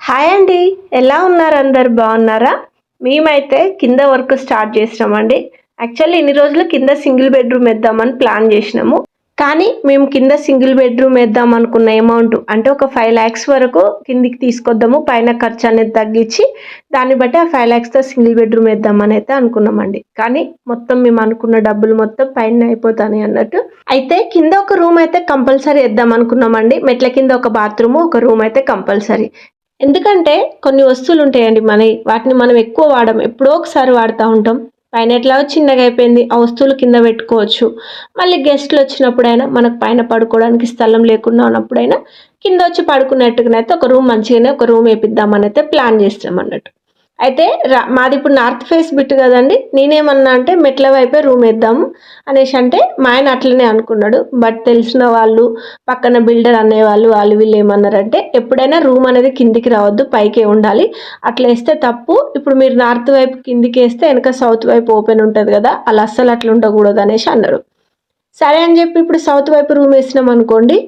Hi అండి. ఎలా ఉన్నారు? అందరు బాగున్నారా? మేమైతే కింద వర్క్ స్టార్ట్ చేసినామండి. యాక్చువల్లీ ఇన్ని రోజులు కింద సింగిల్ బెడ్రూమ్ వేద్దామని ప్లాన్ చేసినాము. కానీ మేము కింద సింగిల్ బెడ్రూమ్ వేద్దాం అనుకున్న అమౌంట్ అంటే ఒక 5 lakhs వరకు కిందికి తీసుకొద్దాము, పైన ఖర్చు అనేది తగ్గించి దాన్ని బట్టి ఆ 5 lakhsతో సింగిల్ బెడ్రూమ్ వేద్దామని అయితే అనుకున్నామండి. కానీ మొత్తం మేము అనుకున్న డబ్బులు మొత్తం పైన అయిపోతాయి అన్నట్టు. అయితే కింద ఒక రూమ్ అయితే కంపల్సరీ వేద్దాం అనుకున్నామండి. మెట్ల కింద ఒక బాత్రూమ్, ఒక రూమ్ అయితే కంపల్సరీ. ఎందుకంటే కొన్ని వస్తువులు ఉంటాయండి మనవి, వాటిని మనం ఎక్కువ వాడం, ఎప్పుడో ఒకసారి వాడుతూ ఉంటాం. పైన ఎట్లాగో చిన్నగా అయిపోయింది, ఆ వస్తువులు కింద పెట్టుకోవచ్చు. మళ్ళీ గెస్ట్లు వచ్చినప్పుడైనా మనకు పైన పడుకోవడానికి స్థలం లేకుండా ఉన్నప్పుడైనా కింద వచ్చి పడుకున్నట్టుగానైతే ఒక రూమ్ మంచిగానే ఒక రూమ్ వేపిద్దామని అయితే ప్లాన్ చేస్తాం అన్నట్టు. అయితే మాది ఇప్పుడు నార్త్ ఫేస్ బిట్ కదండి. నేనేమన్నా అంటే మెట్ల వైపే రూమ్ వేద్దాము అనేసి అంటే మా ఆయన అట్లనే అనుకున్నాడు. బట్ తెలిసిన వాళ్ళు, పక్కన బిల్డర్ అనేవాళ్ళు, వాళ్ళు వీళ్ళు ఏమన్నారంటే ఎప్పుడైనా రూమ్ అనేది కిందికి రావద్దు, పైకే ఉండాలి, అట్లా వేస్తే తప్పు. ఇప్పుడు మీరు నార్త్ వైపు కిందికి వేస్తే వెనక సౌత్ వైపు ఓపెన్ ఉంటుంది కదా, అలా అస్సలు అట్లా ఉండకూడదు అనేసి అన్నారు. సరే అని చెప్పి ఇప్పుడు సౌత్ వైపు రూమ్ వేసినాం అనుకోండి,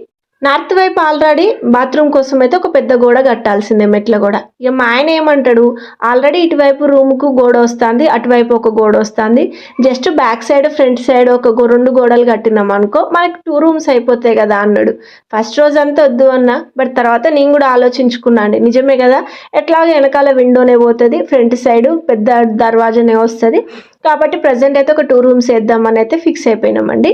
నార్త్ వైపు ఆల్రెడీ బాత్రూమ్ కోసం అయితే ఒక పెద్ద గోడ కట్టాల్సిందే, మెట్ల గోడ. ఇక మా ఆయన ఏమంటాడు, ఆల్రెడీ ఇటువైపు రూమ్కు గోడ వస్తుంది, అటువైపు ఒక గోడ వస్తుంది, just back side front side ఒక 2 గోడలు కట్టినాం అనుకో మనకి 2 rooms అయిపోతాయి కదా అన్నాడు. ఫస్ట్ రోజు అంతా వద్దు అన్నా, బట్ తర్వాత నేను కూడా ఆలోచించుకున్నా అండి, నిజమే కదా, ఎట్లాగో వెనకాల విండోనే పోతుంది, ఫ్రంట్ సైడ్ పెద్ద దర్వాజానే వస్తుంది, కాబట్టి ప్రజెంట్ అయితే ఒక 2 rooms వేద్దామని అయితే ఫిక్స్ అయిపోయినామండి.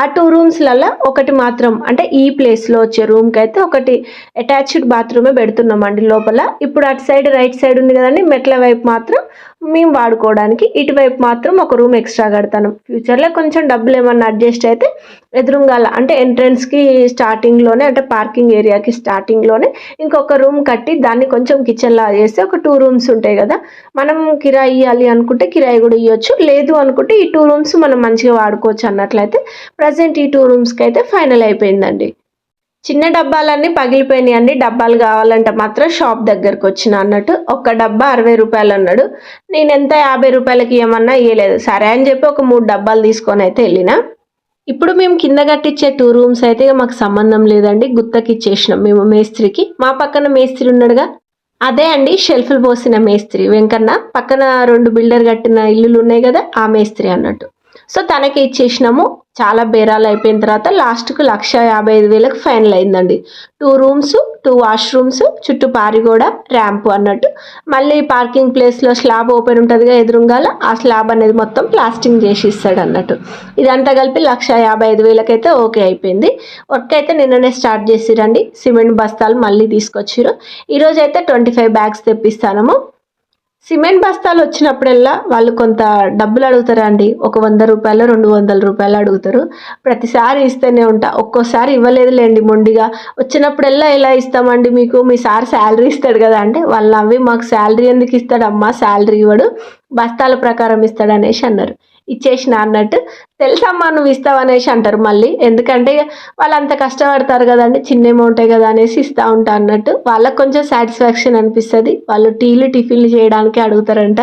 ఆ 2 roomsలలో ఒకటి మాత్రం అంటే ఈ ప్లేస్లో వచ్చే రూమ్కి అయితే ఒకటి అటాచ్డ్ బాత్రూమే పెడుతున్నామండి లోపల. ఇప్పుడు అటు సైడ్ రైట్ సైడ్ ఉంది కదండి, మెట్ల వైపు మాత్రం మేము వాడుకోవడానికి, ఇటువైపు మాత్రం ఒక రూమ్ ఎక్స్ట్రా కడతాను. ఫ్యూచర్లో కొంచెం డబ్బులు ఏమన్నా అడ్జస్ట్ అయితే ఎదురుగాల అంటే ఎంట్రన్స్కి స్టార్టింగ్లోనే అంటే పార్కింగ్ ఏరియాకి స్టార్టింగ్లోనే ఇంకొక రూమ్ కట్టి దాన్ని కొంచెం కిచెన్ లా చేస్తే ఒక 2 rooms ఉంటాయి కదా, మనం కిరాయి ఇవ్వాలి అనుకుంటే కిరాయి కూడా ఇవ్వచ్చు, లేదు అనుకుంటే ఈ 2 rooms మనం మంచిగా వాడుకోవచ్చు అన్నట్లయితే ప్రజెంట్ ఈ 2 roomsకి అయితే ఫైనల్ అయిపోయిందండి. చిన్న డబ్బాలన్నీ పగిలిపోయినాయండి. డబ్బాలు కావాలంటే మాత్రం షాప్ దగ్గరకు వచ్చిన అన్నట్టు. ఒక డబ్బా 60 రూపాయలు అన్నాడు. నేను ఎంత 50 రూపాయలకి ఇవ్వమన్నా ఇవ్వలేదు. సరే అని చెప్పి ఒక 3 డబ్బాలు తీసుకొని అయితే వెళ్ళిన. ఇప్పుడు మేము కింద కట్టించే 2 rooms అయితే మాకు సంబంధం లేదండి, గుత్తకి ఇచ్చేసినాం మేము మేస్త్రికి. మా పక్కన మేస్త్రి ఉన్నాడుగా, అదే అండి షెల్ఫ్లు పోసిన మేస్త్రి వెంకన్న. పక్కన 2 బిల్డర్ కట్టిన ఇల్లులు ఉన్నాయి కదా, ఆ మేస్త్రి అన్నట్టు. సో తనకి ఇచ్చేసినాము. చాలా బేరాలు అయిపోయిన తర్వాత లాస్ట్కు 1,55,000కి ఫైనల్ అయిందండి. 2 rooms, 2 washrooms, చుట్టూ పారిగోడ, ర్యాంప్ అన్నట్టు. మళ్ళీ పార్కింగ్ ప్లేస్లో స్లాబ్ ఓపెన్ ఉంటుందిగా ఎదురుగాల, ఆ స్లాబ్ అనేది మొత్తం ప్లాస్టింగ్ చేసి ఇస్తాడు అన్నట్టు. ఇదంతా కలిపి 1,55,000కి అయితే ఓకే అయిపోయింది. వర్క్ అయితే నిన్ననే స్టార్ట్ చేసిరండి. సిమెంట్ బస్తాలు మళ్ళీ తీసుకొచ్చిరు. ఈరోజు అయితే 25 bags తెప్పిస్తాము. సిమెంట్ బస్తాలు వచ్చినప్పుడల్లా వాళ్ళు కొంత డబ్బులు అడుగుతారండి. ఒక 100 రూపాయలు 200 రూపాయలు అడుగుతారు. ప్రతిసారి ఇస్తూనే ఉంటా, ఒక్కోసారి ఇవ్వలేదులేండి మొండిగా. వచ్చినప్పుడల్లా ఎలా ఇస్తామండి మీకు, మీ సార్ శాలరీ ఇస్తాడు కదా అంటే, వాళ్ళు అవి మాకు శాలరీ ఎందుకు ఇస్తాడమ్మా, శాలరీ ఇవ్వడు, బస్తాల ప్రకారం ఇస్తాడు అనేసి అన్నారు. ఇచ్చేసిన అన్నట్టు. తెలుసమ్మా నువ్వు ఇస్తావు అనేసి అంటారు మళ్ళీ, ఎందుకంటే వాళ్ళు అంత కష్టపడతారు కదండి, చిన్న అమౌంటే కదా అనేసి ఇస్తూ ఉంటా అన్నట్టు. వాళ్ళకు కొంచెం సాటిస్ఫాక్షన్ అనిపిస్తుంది, వాళ్ళు టీలు టిఫిన్లు చేయడానికి అడుగుతారంట.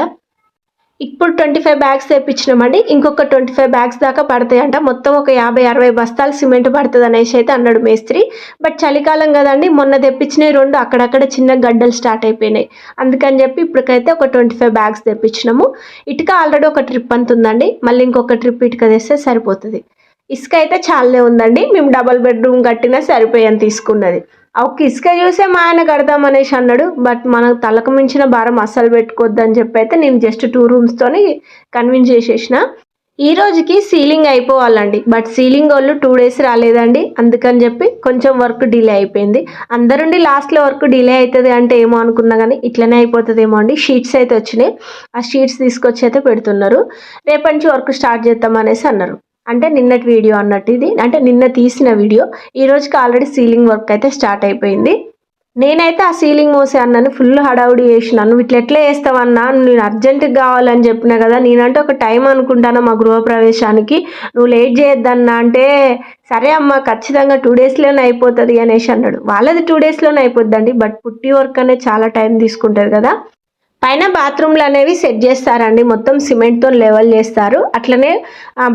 ఇప్పుడు 25 bags తెప్పించినామండి. ఇంకొక 25 bags దాకా పడతాయంట. మొత్తం ఒక 50-60 బస్తాలు సిమెంట్ పడుతుంది అనేసి అయితే అన్నాడు మేస్త్రి. బట్ చలికాలం కదండి, మొన్న తెప్పించినవి 2 అక్కడక్కడ చిన్న గడ్డలు స్టార్ట్ అయిపోయినాయి. అందుకని చెప్పి ఇప్పటికైతే ఒక 25 bags తెప్పించినాము. ఇటుక ఆల్రెడీ ఒక ట్రిప్ అంత ఉందండి, మళ్ళీ ఇంకొక ట్రిప్ ఇటుక తెస్తే సరిపోతుంది. ఇసుక అయితే చాలానే ఉందండి, మేము డబల్ బెడ్రూమ్ కట్టినా సరిపోయాని తీసుకున్నది. ఒక ఇసుక చూసే మా ఆయన కడదామనేసి అన్నాడు. బట్ మనకు తలకు మించిన భారం అస్సలు పెట్టుకోవద్దని చెప్పి అయితే నేను జస్ట్ 2 roomstోని కన్విన్స్ చేసేసిన. ఈ రోజుకి సీలింగ్ అయిపోవాలండి, బట్ సీలింగ్ వాళ్ళు 2 days రాలేదండి. అందుకని చెప్పి కొంచెం వర్క్ డిలే అయిపోయింది. అందరుండి లాస్ట్లో వర్క్ డిలే అవుతుంది అంటే ఏమో అనుకున్నా కానీ ఇట్లనే అయిపోతుందేమో అండి. షీట్స్ అయితే వచ్చినాయి, ఆ షీట్స్ తీసుకొచ్చి అయితే పెడుతున్నారు. రేపటి నుంచి వర్క్ స్టార్ట్ చేద్దాం అనేసి అన్నారు. అంటే నిన్నటి వీడియో అన్నట్టు ఇది, అంటే నిన్న తీసిన వీడియో. ఈ రోజుకి ఆల్రెడీ సీలింగ్ వర్క్ అయితే స్టార్ట్ అయిపోయింది. నేనైతే ఆ సీలింగ్ మోసే అన్నాను, ఫుల్ హడావుడి చేసినాను. ఇట్లా ఎట్లా వేస్తావన్నా, నేను అర్జెంటుగా కావాలని చెప్పినా కదా, నేనంటే ఒక టైం అనుకుంటాను మా గృహప్రవేశానికి, నువ్వు లేట్ చేయొద్దన్నా అంటే, సరే అమ్మ ఖచ్చితంగా 2 daysలోనే అయిపోతుంది అనేసి అన్నాడు. వాళ్ళది 2 daysలోనే అయిపోద్దండి, బట్ పుట్టి వర్క్ అనేది చాలా టైం తీసుకుంటుంది కదా. పైన బాత్రూమ్లు అనేవి సెట్ చేస్తారండి, మొత్తం సిమెంట్తో లెవెల్ చేస్తారు. అట్లనే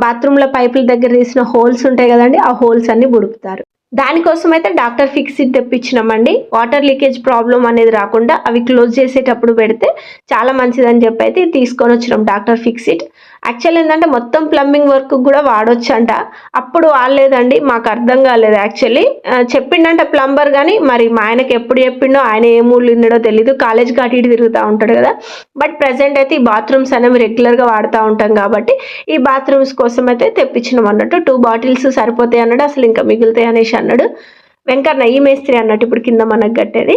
బాత్రూంల పైపుల దగ్గర తీసిన హోల్స్ ఉంటాయి కదండి, ఆ హోల్స్ అన్ని బుడుపుతారు. దానికోసం అయితే డాక్టర్ ఫిక్సిట్ తెప్పించినామండి. వాటర్ లీకేజ్ ప్రాబ్లం అనేది రాకుండా అవి క్లోజ్ చేసేటప్పుడు పెడితే చాలా మంచిదని చెప్పి అయితే తీసుకొని వచ్చినాం డాక్టర్ ఫిక్సిట్. యాక్చువల్ ఏంటంటే మొత్తం ప్లంబింగ్ వర్క్ కూడా వాడొచ్చంట. అప్పుడు వాడలేదండి, మాకు అర్థం కాలేదు. యాక్చువల్లీ చెప్పిండంట ప్లంబర్, కానీ మరి మా ఆయనకి ఎప్పుడు చెప్పిండో, ఆయన ఏ మూడ్లు ఉన్నాడో తెలీదు. కాలేజ్కి అటు ఇటు తిరుగుతూ ఉంటాడు కదా. బట్ ప్రజెంట్ అయితే ఈ బాత్రూమ్స్ అనేవి రెగ్యులర్గా వాడుతూ ఉంటాం కాబట్టి ఈ బాత్రూమ్స్ కోసం అయితే తెప్పించినాం అన్నట్టు. 2 బాటిల్స్ సరిపోతాయి అన్నాడు, అసలు ఇంకా మిగులుతాయి అనేసి అన్నాడు వెంకన్న. ఈ మేస్త్రి అన్నట్టు ఇప్పుడు కింద మనకు కట్టేది.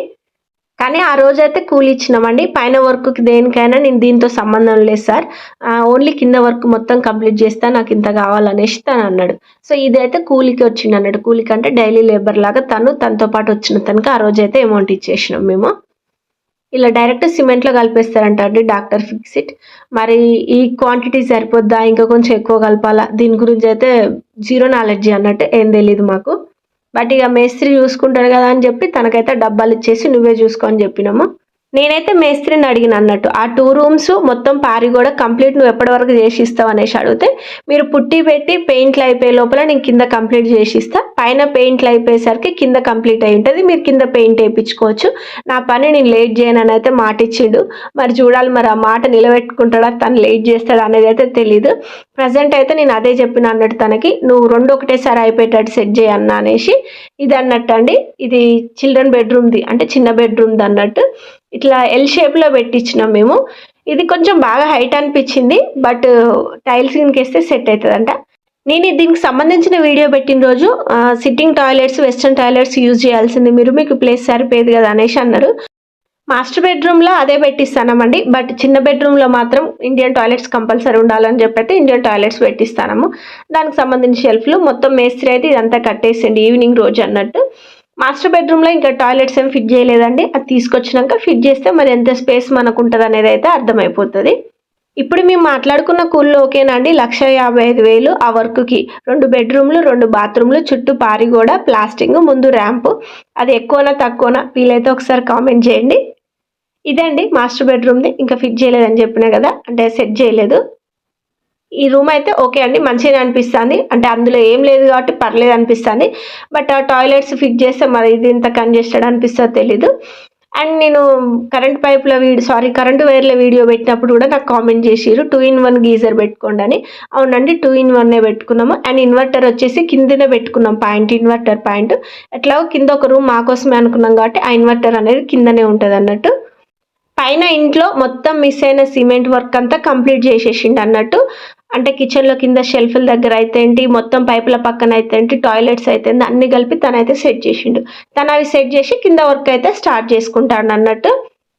కానీ ఆ రోజైతే కూలి ఇచ్చినామండి. పైన వర్క్కి దేనికైనా నేను దీంతో సంబంధం లేదు సార్, ఓన్లీ కింద వర్క్ మొత్తం కంప్లీట్ చేస్తా, నాకు ఇంత కావాలనేసి తను అన్నాడు. సో ఇదైతే కూలికి వచ్చింది అన్నాడు. కూలికి అంటే డైలీ లేబర్ లాగా తనతో పాటు వచ్చిన తనకి ఆ రోజైతే అమౌంట్ ఇచ్చేసినాం మేము. ఇలా డైరెక్ట్ సిమెంట్లో కలిపేస్తారంట అండి డాక్టర్ ఫిక్సిట్. మరి ఈ క్వాంటిటీ సరిపోద్దా, ఇంకా కొంచెం ఎక్కువ కలపాలా, దీని గురించి అయితే జీరో నాలెడ్జీ అన్నట్టు, ఏం తెలియదు మాకు. బట్ ఇక మేస్త్రి చూసుకుంటాడు కదా అని చెప్పి తనకైతే డబ్బాలు ఇచ్చేసి నువ్వే చూసుకో అని చెప్పినాము. నేనైతే మేస్త్రిని అడిగిన అన్నట్టు, ఆ 2 రూమ్స్ మొత్తం పారి కూడా కంప్లీట్ నువ్వు ఎప్పటి వరకు చేసి ఇస్తావు అనేసి అడిగితే, మీరు పుట్టి పెట్టి పెయింట్లు అయిపోయే లోపల నేను కింద కంప్లీట్ చేసి ఇస్తా, పైన పెయింట్లు అయిపోయేసరికి కింద కంప్లీట్ అయి ఉంటుంది, మీరు కింద పెయింట్ వేయించుకోవచ్చు, నా పని నేను లేట్ చేయనని అయితే మాట ఇచ్చిండు. మరి చూడాలి మరి ఆ మాట నిలబెట్టుకుంటాడా, తను లేట్ చేస్తాడా అనేది అయితే తెలీదు. ప్రజెంట్ అయితే నేను అదే చెప్పిన అన్నట్టు తనకి, నువ్వు 2 ఒకటేసారి అయిపోయేటట్టు సెట్ చేయన్నా అనేసి. ఇది అన్నట్టు అండి, ఇది చిల్డ్రన్ బెడ్రూమ్ది, అంటే చిన్న బెడ్రూమ్ది అన్నట్టు. ఇట్లా ఎల్ షేప్లో పెట్టించినాం మేము. ఇది కొంచెం బాగా హైట్ అనిపించింది, బట్ టైల్స్ కిందకేస్తే సెట్ అవుతుందంట. నేను దీనికి సంబంధించిన వీడియో పెట్టిన రోజు sitting toilets, western toilets use చేయాల్సింది మీరు, మీకు ప్లేస్ సరిపోయేది కదా అనేసి అన్నారు. మాస్టర్ బెడ్రూమ్లో అదే పెట్టిస్తామండి, బట్ చిన్న బెడ్రూమ్లో మాత్రం ఇండియన్ టాయిలెట్స్ కంపల్సరీ ఉండాలని చెప్పి ఇండియన్ టాయిలెట్స్ పెట్టిస్తాము. దానికి సంబంధించిన షెల్ఫ్లు మొత్తం మేస్త్రి అయితే ఇదంతా కట్టేసింది ఈవినింగ్ రోజు అన్నట్టు. మాస్టర్ బెడ్రూమ్లో ఇంకా టాయిలెట్స్ ఏం ఫిట్ చేయలేదండి, అది తీసుకొచ్చినాక ఫిట్ చేస్తే మరి ఎంత స్పేస్ మనకు ఉంటుంది అనేది అయితే అర్థమైపోతుంది. ఇప్పుడు మేము మాట్లాడుకున్న కూల్లో ఓకేనా అండి, 1,55,000 ఆ వర్క్కి. 2 బెడ్రూమ్లు, 2 బాత్రూమ్లు, చుట్టూ పారి కూడా, ప్లాస్టింగ్, ముందు ర్యాంపు. అది ఎక్కువనా తక్కువనా వీలైతే ఒకసారి కామెంట్ చేయండి. ఇదండి మాస్టర్ బెడ్రూమ్ది, ఇంకా ఫిట్ చేయలేదని చెప్పినా కదా, అంటే సెట్ చేయలేదు. ఈ రూమ్ అయితే ఓకే అండి, మంచిగా అనిపిస్తుంది, అంటే అందులో ఏం లేదు కాబట్టి పర్లేదు అనిపిస్తుంది. బట్ ఆ టాయిలెట్స్ ఫిట్ చేస్తే మరి ఇది ఇంత కంజెస్టెడ్ అనిపిస్తుందో తెలీదు. అండ్ నేను కరెంట్ వైర్ల వీడియో పెట్టినప్పుడు కూడా నాకు కామెంట్ చేసిరు 2-in-1 గీజర్ పెట్టుకోండి అని. అవునండి, 2-in-1 పెట్టుకున్నాము. అండ్ ఇన్వర్టర్ వచ్చేసి కిందనే పెట్టుకున్నాం, ఇన్వర్టర్ పాయింట్. ఎట్లాగో కింద ఒక రూమ్ మాకోసమే అనుకున్నాం కాబట్టి ఆ ఇన్వర్టర్ అనేది కిందనే ఉంటుంది అన్నట్టు. పైన ఇంట్లో మొత్తం మిస్ అయిన సిమెంట్ వర్క్ అంతా కంప్లీట్ చేసేసిండు అన్నట్టు. అంటే కిచెన్లో కింద షెల్ఫ్ల దగ్గర అయితే ఏంటి, మొత్తం పైపుల పక్కన అయితే ఏంటి, టాయిలెట్స్ అయితే అన్ని కలిపి తనైతే సెట్ చేసిండు. తను అవి సెట్ చేసి కింద వర్క్ అయితే స్టార్ట్ చేసుకుంటాడు అన్నట్టు.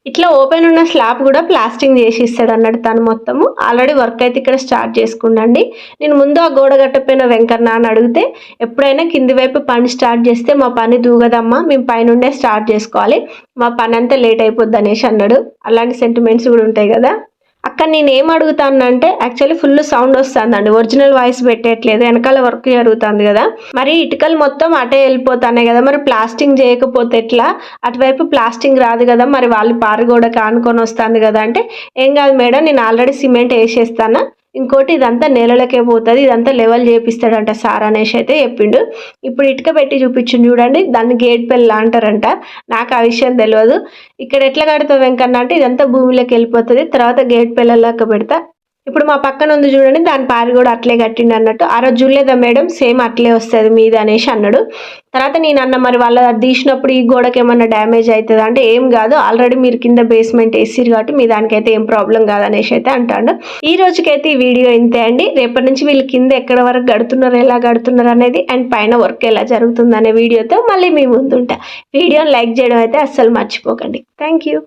ఇట్లా ఓపెన్ ఉన్న స్లాబ్ కూడా ప్లాస్టింగ్ చేసి ఇస్తాడు అన్నట్టు తను మొత్తము. ఆల్రెడీ వర్క్ అయితే ఇక్కడ స్టార్ట్ చేసుకుండండి. నేను ముందు ఆ గోడ కట్టపోయిన వెంకన్న అని అడిగితే, ఎప్పుడైనా కింది వైపు పని స్టార్ట్ చేస్తే మా పని దూగదమ్మా, మేము పైనుండే స్టార్ట్ చేసుకోవాలి, మా పని అంతా లేట్ అయిపోద్ది అనేసి అన్నాడు. అలాంటి సెంటిమెంట్స్ కూడా ఉంటాయి కదా. అక్కడ నేను ఏం అడుగుతానంటే, యాక్చువల్లీ ఫుల్ సౌండ్ వస్తుందండి, ఒరిజినల్ వాయిస్ పెట్టట్లేదు, వెనకాల వర్క్ జరుగుతుంది కదా. మరి ఇటుకలు మొత్తం అటే వెళ్ళిపోతున్నాయి కదా, మరి ప్లాస్టింగ్ చేయకపోతే ఎట్లా, అటువైపు ప్లాస్టింగ్ రాదు కదా, మరి వాళ్ళు పారగోడకి ఆనుకొని వస్తుంది కదా అంటే, ఏం కాదు మేడం, నేను ఆల్రెడీ సిమెంట్ వేసేస్తాను, ఇంకోటి ఇదంతా నెలలకే పోతుంది, ఇదంతా లెవెల్ చేపిస్తాడంట సార్ అనేసి అయితే చెప్పిండు. ఇప్పుడు ఇటుక పెట్టి చూపించిండు చూడండి, దాన్ని గేట్ పెళ్ళ అంటారంట. నాకు ఆ విషయం తెలియదు. ఇక్కడ ఎట్లా కడతావు వెంకన్న అంటే, ఇదంతా భూమిలోకి వెళ్ళిపోతుంది, తర్వాత గేట్ పెళ్ళలాగా పెడతా. ఇప్పుడు మా పక్కన ఉంది చూడండి, దాని పారి కూడా అట్లే కట్టిండు అన్నట్టు. ఆ రోజు చూడలేదా మేడం, సేమ్ అట్లే వస్తుంది మీద అనేసి అన్నాడు. తర్వాత నేను అన్న, మరి వాళ్ళు అది తీసినప్పుడు ఈ గోడకి ఏమన్నా డ్యామేజ్ అవుతుంది అంటే, ఏం కాదు, ఆల్రెడీ మీరు కింద బేస్మెంట్ వేసిరు కాబట్టి మీ దానికైతే ఏం ప్రాబ్లం కాదు అనేసి అయితే అంటాడు. ఈ రోజుకైతే ఈ వీడియో ఇంతే అండి. రేపటి నుంచి వీళ్ళు కింద ఎక్కడ వరకు గడుతున్నారు, ఎలా గడుతున్నారు అనేది, అండ్ పైన వర్క్ ఎలా జరుగుతుంది అనే వీడియోతో మళ్ళీ మీ ముందుంటా. వీడియోని లైక్ చేయడం అయితే అస్సలు మర్చిపోకండి. Thank you.